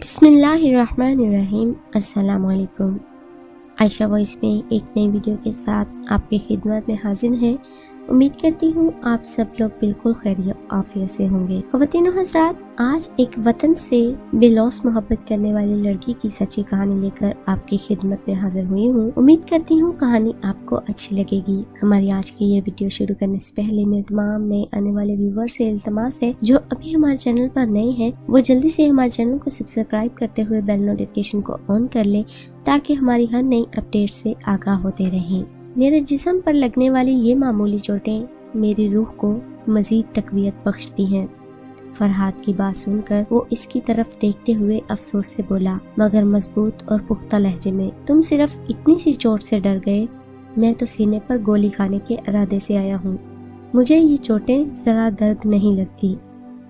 بسم اللہ الرحمن الرحیم۔ السلام علیکم۔ عائشہ وائس میں ایک نئی ویڈیو کے ساتھ آپ کی خدمت میں حاضر ہے۔ امید کرتی ہوں آپ سب لوگ بالکل خیر و عافیت سے ہوں گے۔ خواتین و حضرات، آج ایک وطن سے بے لوث محبت کرنے والی لڑکی کی سچی کہانی لے کر آپ کی خدمت میں حاضر ہوئی ہوں۔ امید کرتی ہوں کہانی آپ کو اچھی لگے گی۔ ہماری آج کی یہ ویڈیو شروع کرنے سے پہلے میں تمام نئے آنے والے ویور سے التماس ہے جو ابھی ہمارے چینل پر نئے ہیں وہ جلدی سے ہمارے چینل کو سبسکرائب کرتے ہوئے بیل نوٹیفیکیشن کو آن کر لیں تاکہ ہماری ہر نئی اپڈیٹ سے آگاہ ہوتے رہیں۔ میرے جسم پر لگنے والی یہ معمولی چوٹیں میری روح کو مزید تقویت بخشتی ہیں۔ فرحاد کی بات سن کر وہ اس کی طرف دیکھتے ہوئے افسوس سے بولا، مگر مضبوط اور پختہ لہجے میں، تم صرف اتنی سی چوٹ سے ڈر گئے، میں تو سینے پر گولی کھانے کے ارادے سے آیا ہوں۔ مجھے یہ چوٹیں ذرا درد نہیں لگتی،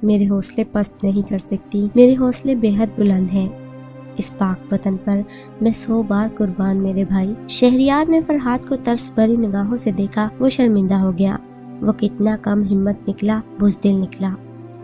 میرے حوصلے پست نہیں کر سکتی، میرے حوصلے بے حد بلند ہیں۔ اس پاک وطن پر میں 100 بار قربان میرے بھائی۔ شہریار نے فرحاد کو ترس بھری نگاہوں سے دیکھا، وہ شرمندہ ہو گیا۔ وہ کتنا کم ہمت نکلا، بزدل نکلا۔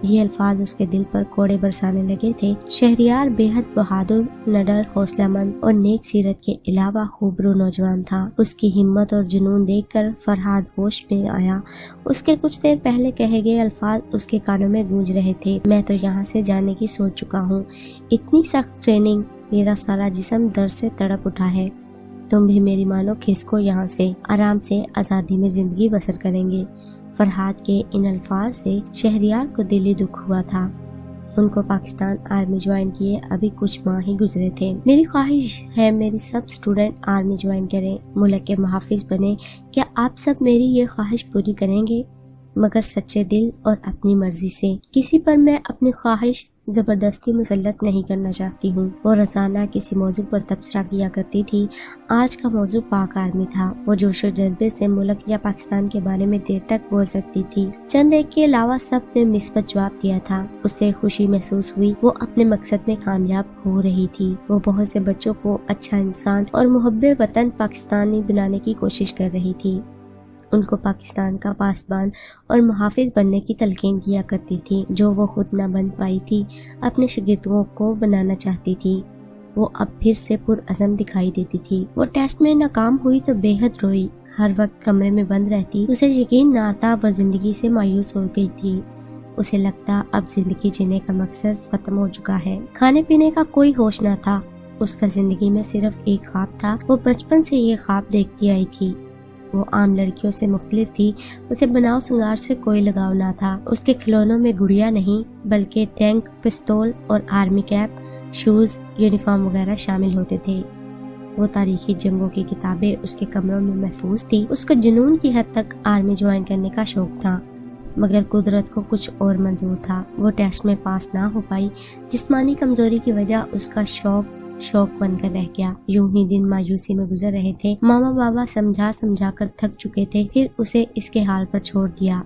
یہ الفاظ اس کے دل پر کوڑے برسانے لگے تھے۔ شہریار بے حد بہادر، نڈر، حوصلہ مند اور نیک سیرت کے علاوہ خوبرو نوجوان تھا۔ اس کی ہمت اور جنون دیکھ کر فرحاد ہوش میں آیا۔ اس کے کچھ دیر پہلے کہے گئے الفاظ اس کے کانوں میں گونج رہے تھے، میں تو یہاں سے جانے کی سوچ چکا ہوں، اتنی سخت ٹریننگ، میرا سارا جسم درد سے تڑپ اٹھا ہے۔ تم بھی میری مانو کھسکو یہاں سے، آرام سے آزادی میں زندگی بسر کریں گے۔ فرحاد کے ان الفاظ سے شہریار کو دلی دکھ ہوا تھا۔ ان کو پاکستان آرمی جوائن کیے ابھی کچھ ماہ ہی گزرے تھے۔ میری خواہش ہے میری سب سٹوڈنٹ آرمی جوائن کریں، ملک کے محافظ بنیں۔ کیا آپ سب میری یہ خواہش پوری کریں گے؟ مگر سچے دل اور اپنی مرضی سے۔ کسی پر میں اپنی خواہش زبردستی مسلط نہیں کرنا چاہتی ہوں۔ وہ روزانہ کسی موضوع پر تبصرہ کیا کرتی تھی۔ آج کا موضوع پاک آرمی تھا۔ وہ جوش و جذبے سے ملک یا پاکستان کے بارے میں دیر تک بول سکتی تھی۔ چند ایک کے علاوہ سب نے مثبت جواب دیا تھا۔ اسے خوشی محسوس ہوئی، وہ اپنے مقصد میں کامیاب ہو رہی تھی۔ وہ بہت سے بچوں کو اچھا انسان اور محب وطن پاکستانی بنانے کی کوشش کر رہی تھی۔ ان کو پاکستان کا پاسبان اور محافظ بننے کی تلقین کیا کرتی تھی، جو وہ خود نہ بن پائی تھی، اپنے شاگردوں کو بنانا چاہتی تھی۔ وہ اب پھر سے پرعزم دکھائی دیتی تھی۔ وہ ٹیسٹ میں ناکام ہوئی تو بے حد روئی، ہر وقت کمرے میں بند رہتی، اسے یقین نہ آتا وہ زندگی سے مایوس ہو گئی تھی۔ اسے لگتا اب زندگی جینے کا مقصد ختم ہو چکا ہے۔ کھانے پینے کا کوئی ہوش نہ تھا، اس کا زندگی میں صرف ایک خواب تھا۔ وہ بچپن سے یہ خواب دیکھتی آئی تھی۔ وہ عام لڑکیوں سے مختلف تھی، اسے بناؤ سنگار سے کوئی لگاؤ نہ تھا۔ اس کے کھلونوں میں گڑیا نہیں بلکہ ٹینک، پستول اور آرمی کیپ، شوز، یونیفارم وغیرہ شامل ہوتے تھے۔ وہ تاریخی جنگوں کی کتابیں اس کے کمروں میں محفوظ تھی۔ اس کو جنون کی حد تک آرمی جوائن کرنے کا شوق تھا، مگر قدرت کو کچھ اور منظور تھا۔ وہ ٹیسٹ میں پاس نہ ہو پائی، جسمانی کمزوری کی وجہ اس کا شوق بن کر رہ گیا۔ یوں ہی دن مایوسی میں گزر رہے تھے۔ ماما بابا سمجھا کر تھک چکے تھے، پھر اسے اس کے حال پر چھوڑ دیا۔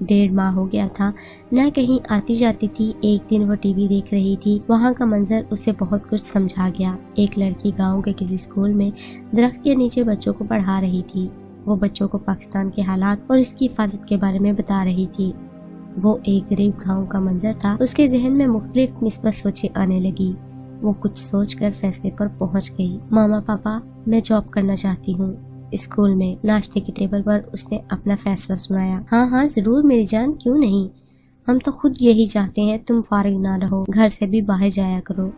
1.5 ماہ ہو گیا تھا، نہ کہیں آتی جاتی تھی۔ ایک دن وہ ٹی وی دیکھ رہی تھی، وہاں کا منظر اسے بہت کچھ سمجھا گیا۔ ایک لڑکی گاؤں کے کسی اسکول میں درخت کے نیچے بچوں کو پڑھا رہی تھی۔ وہ بچوں کو پاکستان کے حالات اور اس کی حفاظت کے بارے میں بتا رہی تھی۔ وہ ایک غریب گاؤں کا منظر تھا، اس کے ذہن میں مختلف مثبت سوچیں آنے لگی۔ وہ کچھ سوچ کر فیصلے پر پہنچ گئی۔ ماما پاپا، میں جاب کرنا چاہتی ہوں اسکول میں۔ ناشتے کی ٹیبل پر اس نے اپنا فیصلہ سنایا۔ ہاں ضرور میری جان، کیوں نہیں، ہم تو خود یہی چاہتے ہیں تم فارغ نہ رہو، گھر سے بھی باہر جایا کرو،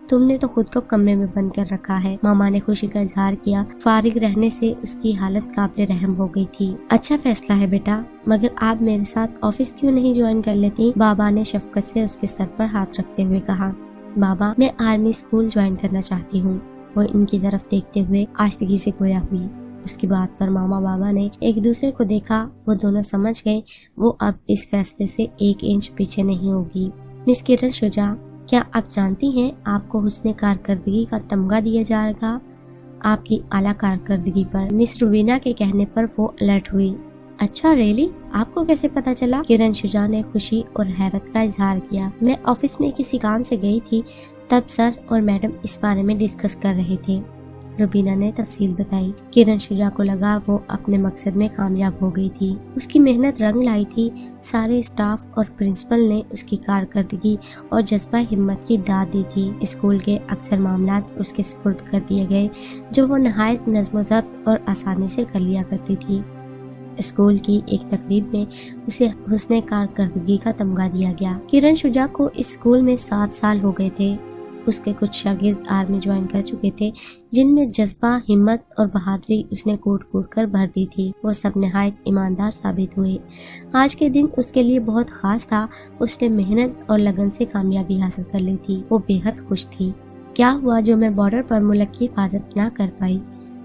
تم نے تو خود کو کمرے میں بند کر رکھا ہے۔ ماما نے خوشی کا اظہار کیا، فارغ رہنے سے اس کی حالت قابل رحم ہو گئی تھی۔ اچھا فیصلہ ہے بیٹا، مگر آپ میرے ساتھ آفس کیوں نہیں جوائن کر لیتی؟ بابا نے شفقت سے اس کے سر پر ہاتھ رکھتے ہوئے کہا۔ بابا، میں آرمی اسکول جوائن کرنا چاہتی ہوں۔ وہ ان کی طرف دیکھتے ہوئے آہستگی سے گویا ہوئی۔ اس کی بات پر ماما بابا نے ایک دوسرے کو دیکھا۔ وہ دونوں سمجھ گئے وہ اب اس فیصلے سے 1 انچ پیچھے نہیں ہوگی۔ مس کرن شجاع، کیا آپ جانتی ہیں آپ کو حسن کارکردگی کا تمغہ دیا جائے گا آپ کی اعلیٰ کارکردگی پر؟ مس روبینہ کے کہنے پر وہ الرٹ ہوئی۔ اچھا ریلی، آپ کو کیسے پتا چلا؟ کرن شجاع نے خوشی اور حیرت کا اظہار کیا۔ میں آفس میں کسی کام سے گئی تھی، تب سر اور میڈم اس بارے میں ڈسکس کر رہے تھے۔ रुबीना ने तफसील बताई। किरण शुजा को लगा वो अपने मकसद में कामयाब हो गई थी। उसकी मेहनत रंग लाई थी। सारे स्टाफ और प्रिंसिपल ने उसकी कारकर्दगी और जज्बा हिम्मत की दाद दी थी। स्कूल के अक्सर मामलात उसके सुपुर्द कर दिए गए जो वो नहायत नज़्म ज़ब्त और आसानी से कर लिया करती थी। स्कूल की एक तकरीब में उसे हुस्ने कारकर्दगी का तमगा दिया गया। किरण शुजा को इस स्कूल में 7 साल हो गए थे। उसके कुछ शागिर्द आर्मी ज्वाइन कर चुके थे जिनमें जज्बा, हिम्मत और बहादुरी उसने कूट कर भर दी थी। वो सब निहायत ईमानदार साबित हुए। आज के दिन उसके लिए बहुत खास था। उसने मेहनत और लगन से कामयाबी हासिल कर ली थी। वो बेहद खुश थी। क्या हुआ जो मैं बॉर्डर पर मुल्क की हिफाजत ना कर पाई,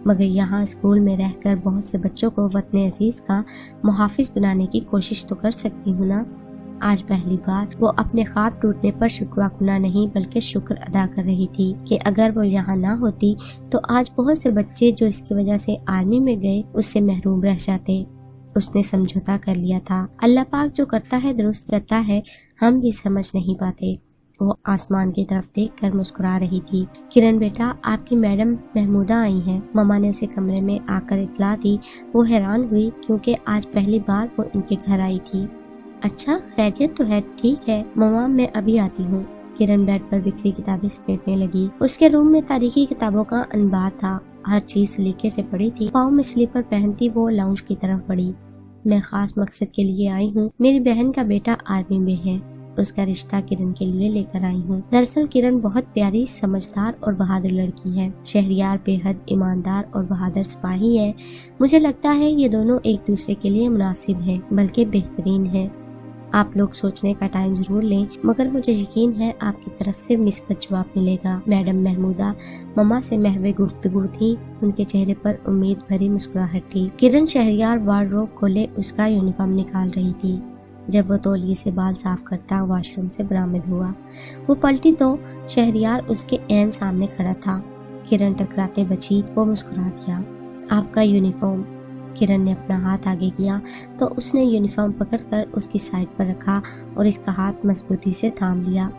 मगर यहाँ स्कूल में रहकर बहुत से बच्चों को वतन अजीज का मुहाफिज बनाने की कोशिश तो कर सकती हूँ ना। आज पहली बार वो अपने ख्वाब टूटने पर शुक्रागुना नहीं बल्कि शुक्र अदा कर रही थी कि अगर वो यहाँ ना होती तो आज बहुत से बच्चे जो इसकी वजह से आर्मी में गए उससे महरूम रह जाते। उसने समझौता कर लिया था। अल्लाह पाक जो करता है दुरुस्त करता है, हम भी समझ नहीं पाते। वो आसमान की तरफ देखकर मुस्कुरा रही थी। किरण बेटा, आपकी मैडम महमूदा आई हैं। ममा ने उसे कमरे में आकर इतला दी। वो हैरान हुई क्योंकि आज पहली बार वो इनके घर आई थी। अच्छा, खैरियत तो है? ठीक है ममा, मैं अभी आती हूँ। किरण बेड पर बिखरी किताबें समेटने लगी। उसके रूम में तारीखी किताबों का अनबार था। हर चीज सलीके से पड़ी थी। पाँव में स्लीपर पहनती वो लाउंज की तरफ बढ़ी। मैं खास मकसद के लिए आई हूँ। मेरी बहन का बेटा आर्मी में है। उसका रिश्ता किरण के लिए लेकर आई हूँ। दरअसल किरण बहुत प्यारी, समझदार और बहादुर लड़की है। शहरियार बेहद ईमानदार और बहादुर सिपाही है। मुझे लगता है ये दोनों एक दूसरे के लिए मुनासिब हैं, बल्कि बेहतरीन हैं। आप लोग सोचने का टाइम जरूर लें, मगर मुझे यकीन है आपकी तरफ से मिसबत जवाब मिलेगा। मैडम महमूदा ममा से महवे गुफ्तगू थी। उनके चेहरे पर उम्मीद भरी मुस्कुराहट थी। किरण शहरियार वार्डरोब खोले उसका यूनिफॉर्म निकाल रही थी। जब वो तौलिए से बाल साफ करता वॉशरूम से बरामद हुआ, वो पलटी तो शहरियार उसके ऐन सामने खड़ा था। किरण टकराते बची। वो मुस्कुरा दिया। आपका यूनिफॉर्म। किरण ने अपना हाथ आगे किया तो उसने यूनिफॉर्म पकड़कर उसकी साइड पर रखा और इसका हाथ मजबूती से थाम लिया।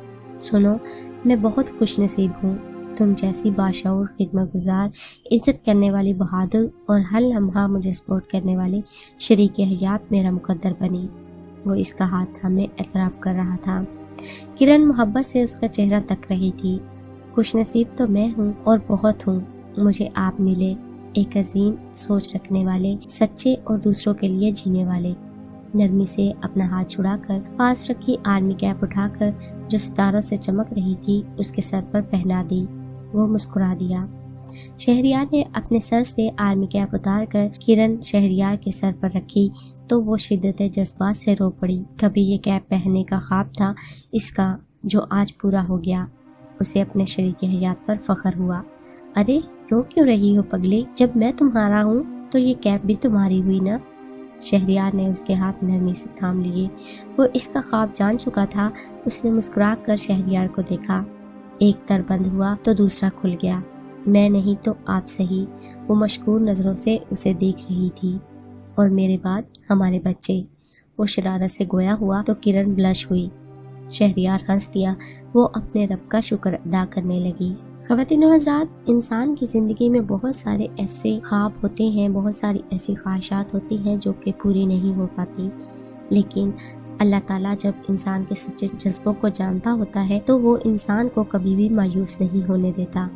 सुनो, मैं बहुत खुशनसीब हूँ। तुम जैसी बाशऊर, खिदमतगुजार, इज्जत करने वाली, बहादुर और हर लम्हा मुझे सपोर्ट करने वाली शरीक हयात मेरा मुकद्दर बनी। वो इसका हाथ थामे एतराफ़ कर रहा था। किरण मोहब्बत से उसका चेहरा तक रही थी। खुशनसीब तो मैं हूँ और बहुत हूँ। मुझे आप मिले, एक अजीम सोच रखने वाले, सच्चे और दूसरों के लिए जीने वाले। नरमी से अपना हाथ छुड़ाकर पास रखी आर्मी कैप उठाकर जो सितारों से चमक रही थी उसके सर पर पहना दी। वो मुस्कुरा दिया। शहरियार ने अपने सर से आर्मी कैप उतारकर किरण शहरियार के सर पर रखी तो वो शिद्दत जज्बात से रो पड़ी। कभी ये कैप पहनने का ख्वाब था इसका, जो आज पूरा हो गया। उसे अपने शरीक हयात पर फख्र हुआ। अरे रो क्यों रही हो पगले? जब मैं तुम्हारा हूँ तो ये कैप भी तुम्हारी हुई ना। शहरियार ने उसके हाथ नरमी से थाम लिए। वो इसका ख्वाब जान चुका था। उसने मुस्कुरा कर शहरियार को देखा। एक तर बंद हुआ तो दूसरा खुल गया। मैं नहीं तो आप सही। वो मशकूर नजरों से उसे देख रही थी। और मेरे बाद हमारे बच्चे। वो शरारत से गोया हुआ तो किरण ब्लश हुई। शहरियार हंस दिया। वो अपने रब का शुक्र अदा करने लगी। ख़वातीन और हज़रात, इंसान की ज़िंदगी में बहुत सारे ऐसे ख्वाब होते हैं, बहुत सारी ऐसी ख्वाहिशात होती हैं जो कि पूरी नहीं हो पाती। लेकिन अल्लाह ताला जब इंसान के सच्चे जज्बों को जानता होता है तो वो इंसान को कभी भी मायूस नहीं होने देता।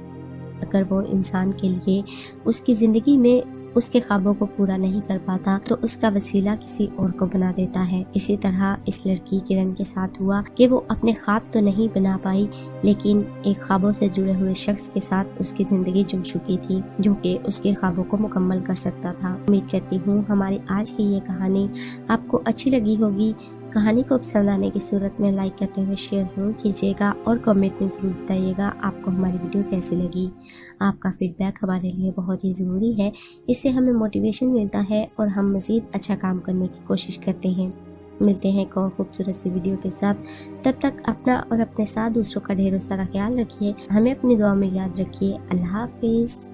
अगर वो इंसान के लिए उसकी ज़िंदगी में उसके ख्वाबों को पूरा नहीं कर पाता तो उसका वसीला किसी और को बना देता है। इसी तरह इस लड़की किरण के साथ हुआ कि वो अपने ख्वाब तो नहीं बना पाई, लेकिन एक ख्वाबों से जुड़े हुए शख्स के साथ उसकी ज़िंदगी जुड़ चुकी थी जो कि उसके ख्वाबों को मुकम्मल कर सकता था। उम्मीद करती हूँ हमारी आज की ये कहानी आपको अच्छी लगी होगी। कहानी को पसंद आने की सूरत में लाइक करते हुए शेयर ज़रूर कीजिएगा और कमेंट में ज़रूर बताइएगा आपको हमारी वीडियो कैसी लगी। आपका फीडबैक हमारे लिए बहुत ही ज़रूरी है। इससे हमें मोटिवेशन मिलता है और हम मज़ीद अच्छा काम करने की कोशिश करते हैं। मिलते हैं एक और खूबसूरत सी वीडियो के साथ। तब तक अपना और अपने साथ दूसरों का ढेरों सारा ख्याल रखिए। हमें अपनी दुआ में याद रखिए। अल्लाह हाफिज़।